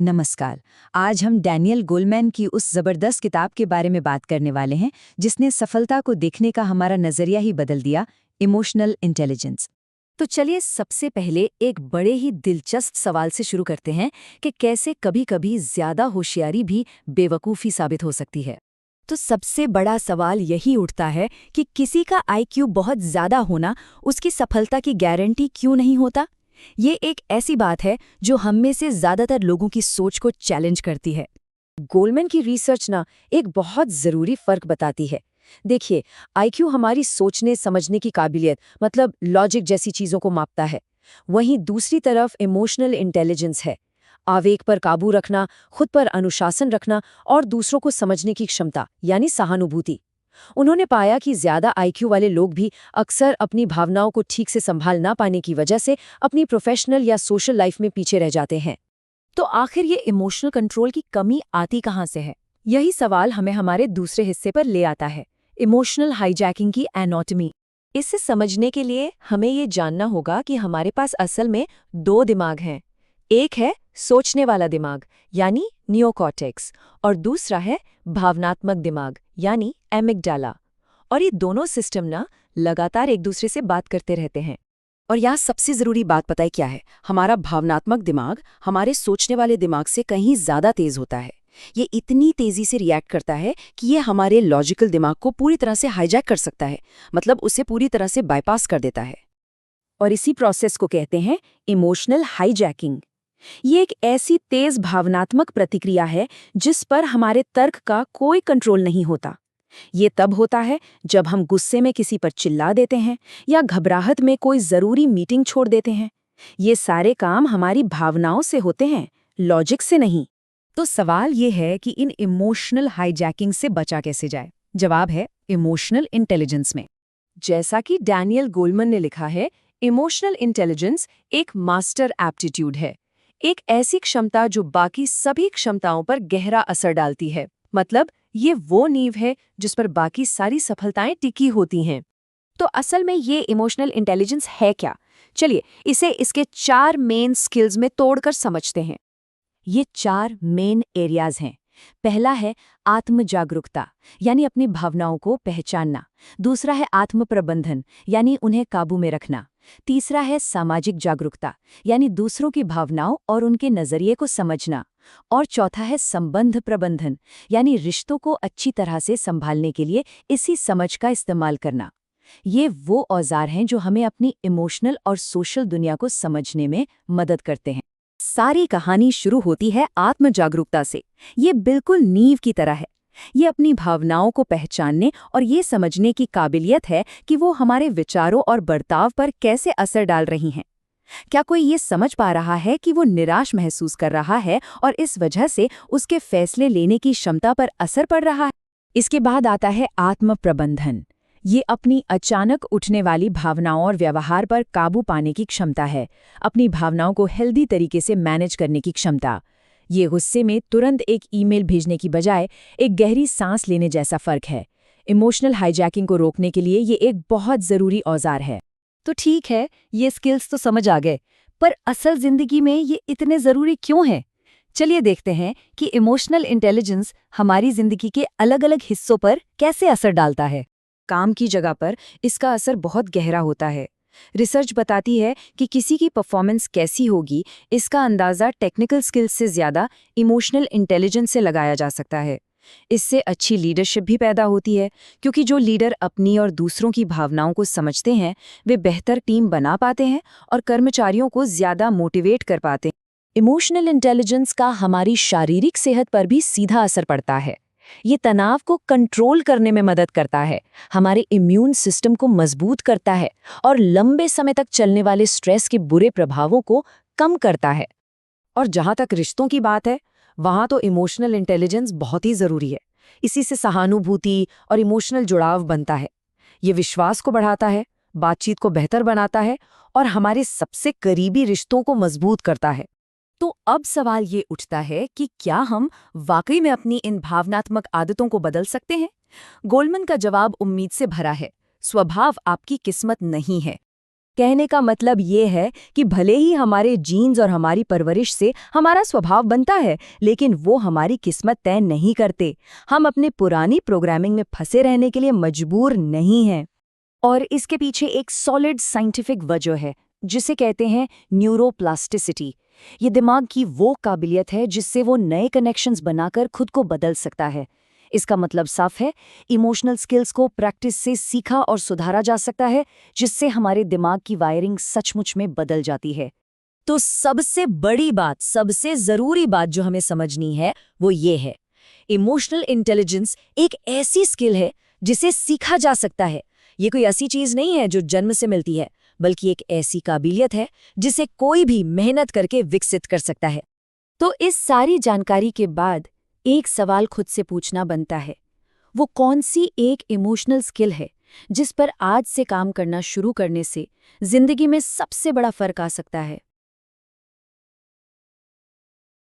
नमस्कार। आज हम डैनियल गोलमैन की उस जबरदस्त किताब के बारे में बात करने वाले हैं जिसने सफलता को देखने का हमारा नजरिया ही बदल दिया, इमोशनल इंटेलिजेंस। तो चलिए सबसे पहले एक बड़े ही दिलचस्प सवाल से शुरू करते हैं कि कैसे कभी-कभी ज्यादा होशियारी भी बेवकूफ़ी साबित हो सकती है। तो सबसे बड़ा सवाल यही उठता है कि किसी का आईक्यू बहुत ज्यादा होना उसकी सफलता की गारंटी क्यों नहीं होता। ये एक ऐसी बात है जो हम में से ज्यादातर लोगों की सोच को चैलेंज करती है। गोलमैन की रिसर्च ना एक बहुत जरूरी फर्क बताती है। देखिए, आईक्यू हमारी सोचने समझने की काबिलियत मतलब लॉजिक जैसी चीजों को मापता है। वहीं दूसरी तरफ इमोशनल इंटेलिजेंस है, आवेग पर काबू रखना, खुद पर अनुशासन रखना और दूसरों को समझने की क्षमता यानी सहानुभूति। उन्होंने पाया कि ज्यादा आईक्यू वाले लोग भी अक्सर अपनी भावनाओं को ठीक से संभाल ना पाने की वजह से अपनी प्रोफेशनल या सोशल लाइफ में पीछे रह जाते हैं। तो आखिर ये इमोशनल कंट्रोल की कमी आती कहाँ से है? यही सवाल हमें हमारे दूसरे हिस्से पर ले आता है, इमोशनल हाईजैकिंग की एनाटॉमी। इसे समझने के लिए हमें ये जानना होगा कि हमारे पास असल में दो दिमाग हैं। एक है सोचने वाला दिमाग यानी नियोकॉर्टेक्स और दूसरा है भावनात्मक दिमाग यानी एमिगडाला। और ये दोनों सिस्टम ना लगातार एक दूसरे से बात करते रहते हैं। और यहाँ सबसे जरूरी बात पता है क्या है? हमारा भावनात्मक दिमाग हमारे सोचने वाले दिमाग से कहीं ज्यादा तेज होता है। ये इतनी तेजी से रिएक्ट करता है कि ये हमारे लॉजिकल दिमाग को पूरी तरह से हाईजैक कर सकता है, मतलब उसे पूरी तरह से बाईपास कर देता है। और इसी प्रोसेस को कहते हैं इमोशनल हाईजैकिंग। ये एक ऐसी तेज भावनात्मक प्रतिक्रिया है जिस पर हमारे तर्क का कोई कंट्रोल नहीं होता। ये तब होता है जब हम गुस्से में किसी पर चिल्ला देते हैं या घबराहट में कोई जरूरी मीटिंग छोड़ देते हैं। ये सारे काम हमारी भावनाओं से होते हैं, लॉजिक से नहीं। तो सवाल ये है कि इन इमोशनल हाईजैकिंग से बचा कैसे जाए? जवाब है इमोशनल इंटेलिजेंस में। जैसा कि डैनियल गोलमैन ने लिखा है, इमोशनल इंटेलिजेंस एक मास्टर एप्टीट्यूड है, एक ऐसी क्षमता जो बाकी सभी क्षमताओं पर गहरा असर डालती है। मतलब ये वो नींव है जिस पर बाकी सारी सफलताएं टिकी होती हैं। तो असल में ये इमोशनल इंटेलिजेंस है क्या? चलिए इसे इसके 4 मेन स्किल्स में तोड़कर समझते हैं। ये 4 मेन एरियाज हैं। पहला है आत्म जागरूकता यानी अपनी भावनाओं को पहचानना। दूसरा है आत्म प्रबंधन यानी उन्हें काबू में रखना। तीसरा है सामाजिक जागरूकता यानी दूसरों की भावनाओं और उनके नजरिए को समझना। और चौथा है संबंध प्रबंधन यानी रिश्तों को अच्छी तरह से संभालने के लिए इसी समझ का इस्तेमाल करना। ये वो औजार हैं जो हमें अपनी इमोशनल और सोशल दुनिया को समझने में मदद करते हैं। सारी कहानी शुरू होती है आत्म जागरूकता से। ये बिल्कुल नींव की तरह है। ये अपनी भावनाओं को पहचानने और ये समझने की काबिलियत है कि वो हमारे विचारों और बर्ताव पर कैसे असर डाल रही हैं। क्या कोई ये समझ पा रहा है कि वो निराश महसूस कर रहा है और इस वजह से उसके फैसले लेने की क्षमता पर असर पड़ रहा है? इसके बाद आता है आत्म प्रबंधन। ये अपनी अचानक उठने वाली भावनाओं और व्यवहार पर काबू पाने की क्षमता है, अपनी भावनाओं को हेल्दी तरीके से मैनेज करने की क्षमता। ये गुस्से में तुरंत एक ईमेल भेजने की बजाय एक गहरी सांस लेने जैसा फर्क है। इमोशनल हाईजैकिंग को रोकने के लिए ये एक बहुत ज़रूरी औजार है। तो ठीक है, ये स्किल्स तो समझ आ गए, पर असल जिंदगी में ये इतने ज़रूरी क्यों हैं? चलिए देखते हैं कि इमोशनल इंटेलिजेंस हमारी जिंदगी के अलग-अलग हिस्सों पर कैसे असर डालता है। काम की जगह पर इसका असर बहुत गहरा होता है। रिसर्च बताती है कि किसी की परफॉर्मेंस कैसी होगी, इसका अंदाज़ा टेक्निकल स्किल्स से ज़्यादा इमोशनल इंटेलिजेंस से लगाया जा सकता है। इससे अच्छी लीडरशिप भी पैदा होती है, क्योंकि जो लीडर अपनी और दूसरों की भावनाओं को समझते हैं, वे बेहतर टीम बना पाते हैं और कर्मचारियों को ज़्यादा मोटिवेट कर पाते हैं। इमोशनल इंटेलिजेंस का हमारी शारीरिक सेहत पर भी सीधा असर पड़ता है। ये तनाव को कंट्रोल करने में मदद करता है, हमारे इम्यून सिस्टम को मजबूत करता है और लंबे समय तक चलने वाले स्ट्रेस के बुरे प्रभावों को कम करता है। और जहाँ तक रिश्तों की बात है, वहाँ तो इमोशनल इंटेलिजेंस बहुत ही ज़रूरी है। इसी से सहानुभूति और इमोशनल जुड़ाव बनता है। ये विश्वास को बढ़ाता है, बातचीत को बेहतर बनाता है और हमारे सबसे करीबी रिश्तों को मजबूत करता है। तो अब सवाल ये उठता है कि क्या हम वाकई में अपनी इन भावनात्मक आदतों को बदल सकते हैं? गोलमैन का जवाब उम्मीद से भरा है। स्वभाव आपकी किस्मत नहीं है। कहने का मतलब ये है कि भले ही हमारे जीन्स और हमारी परवरिश से हमारा स्वभाव बनता है, लेकिन वो हमारी किस्मत तय नहीं करते। हम अपने पुरानी प्रोग्रामिंग में फंसे रहने के लिए मजबूर नहीं हैं। और इसके पीछे एक सॉलिड साइंटिफिक वजह है, जिसे कहते हैं न्यूरोप्लास्टिसिटी। ये दिमाग की वो काबिलियत है जिससे वो नए कनेक्शंस बनाकर खुद को बदल सकता है। इसका मतलब साफ है, इमोशनल स्किल्स को प्रैक्टिस से सीखा और सुधारा जा सकता है, जिससे हमारे दिमाग की वायरिंग सचमुच में बदल जाती है। तो सबसे बड़ी बात, सबसे ज़रूरी बात जो हमें समझनी है, वो ये है, इमोशनल इंटेलिजेंस एक ऐसी स्किल है जिसे सीखा जा सकता है। ये कोई ऐसी चीज़ नहीं है जो जन्म से मिलती है, बल्कि एक ऐसी काबिलियत है जिसे कोई भी मेहनत करके विकसित कर सकता है। तो इस सारी जानकारी के बाद एक सवाल खुद से पूछना बनता है, वो कौन सी एक इमोशनल स्किल है जिस पर आज से काम करना शुरू करने से जिंदगी में सबसे बड़ा फर्क आ सकता है।